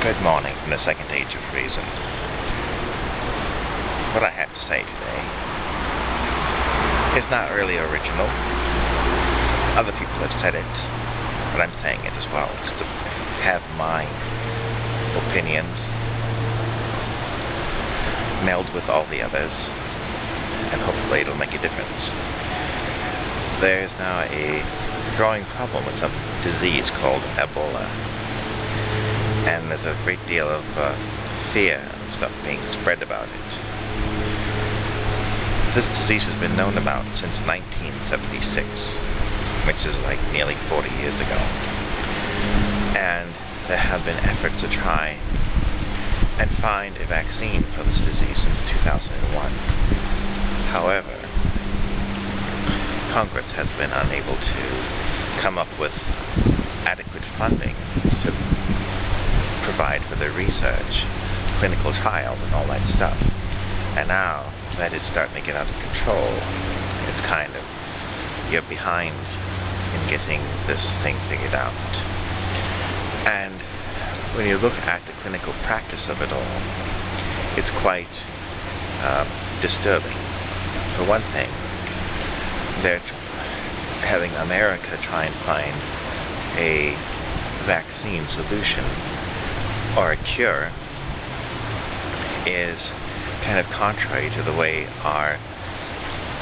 Good morning from the second age of reason. What I have to say today is not really original. Other people have said it, but I'm saying it as well, just to have my opinions meld with all the others, and hopefully it'll make a difference. There's now a growing problem with some disease called Ebola. And there's a great deal of fear and stuff being spread about it. This disease has been known about since 1976, which is like nearly 40 years ago. And there have been efforts to try and find a vaccine for this disease since 2001. However, Congress has been unable to come up with adequate funding to provide for the research, clinical trials, and all that stuff. And now that it's starting to get out of control, it's kind of, you're behind in getting this thing figured out. And when you look at the clinical practice of it all, it's quite disturbing. For one thing, they're having America try and find a vaccine solution or a cure is kind of contrary to the way our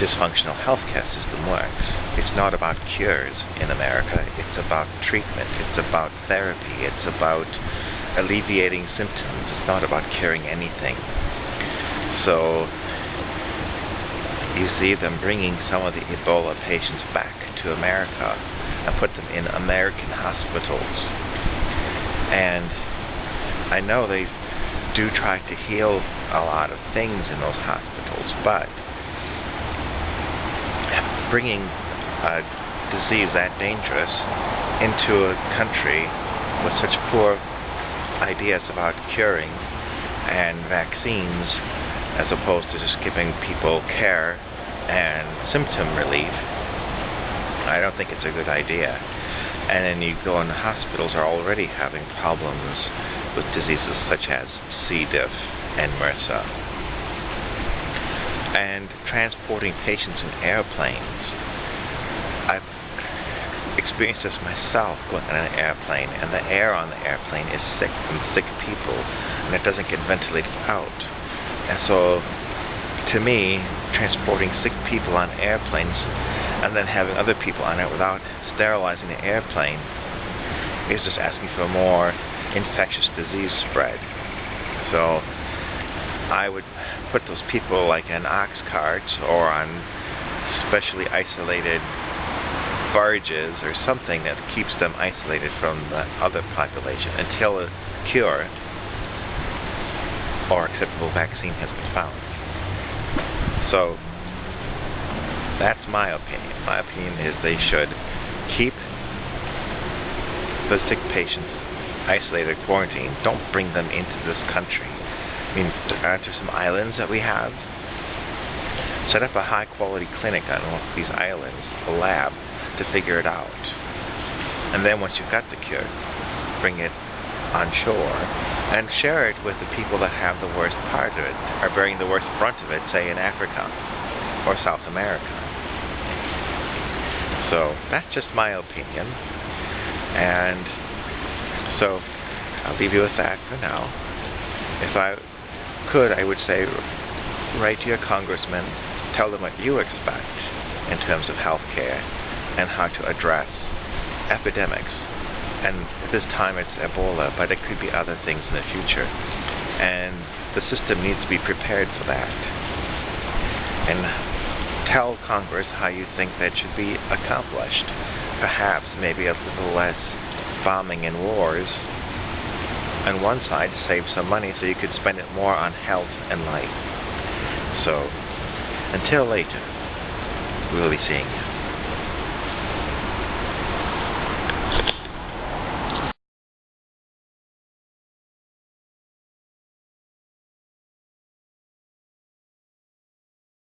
dysfunctional healthcare system works. It's not about cures in America, it's about treatment, it's about therapy, it's about alleviating symptoms, it's not about curing anything. So you see them bringing some of the Ebola patients back to America and put them in American hospitals. And I know they do try to heal a lot of things in those hospitals, but bringing a disease that dangerous into a country with such poor ideas about curing and vaccines, as opposed to just giving people care and symptom relief, I don't think it's a good idea. And then you go in the hospitals are already having problems with diseases such as C. diff and MRSA. And transporting patients in airplanes. I've experienced this myself going on an airplane, and the air on the airplane is sick from sick people, and it doesn't get ventilated out. And so, to me, transporting sick people on airplanes and then having other people on it without sterilizing the airplane is just asking for more infectious disease spread. So I would put those people like in ox carts or on specially isolated barges or something that keeps them isolated from the other population until a cure or acceptable vaccine has been found. So that's my opinion. My opinion is they should keep the sick patients isolated, quarantined. Don't bring them into this country. I mean, aren't there some islands that we have? Set up a high-quality clinic on one of these islands, a lab, to figure it out. And then once you've got the cure, bring it on shore and share it with the people that have the worst part of it, are bearing the worst brunt of it, say in Africa or South America. So that's just my opinion. And so I'll leave you with that for now. If I could, I would say write to your congressman, tell them what you expect in terms of health care and how to address epidemics. And this time it's Ebola, but it could be other things in the future. And the system needs to be prepared for that. And tell Congress how you think that should be accomplished. Perhaps maybe a little less bombing and wars on one side to save some money so you could spend it more on health and life. So, until later, we'll be seeing you.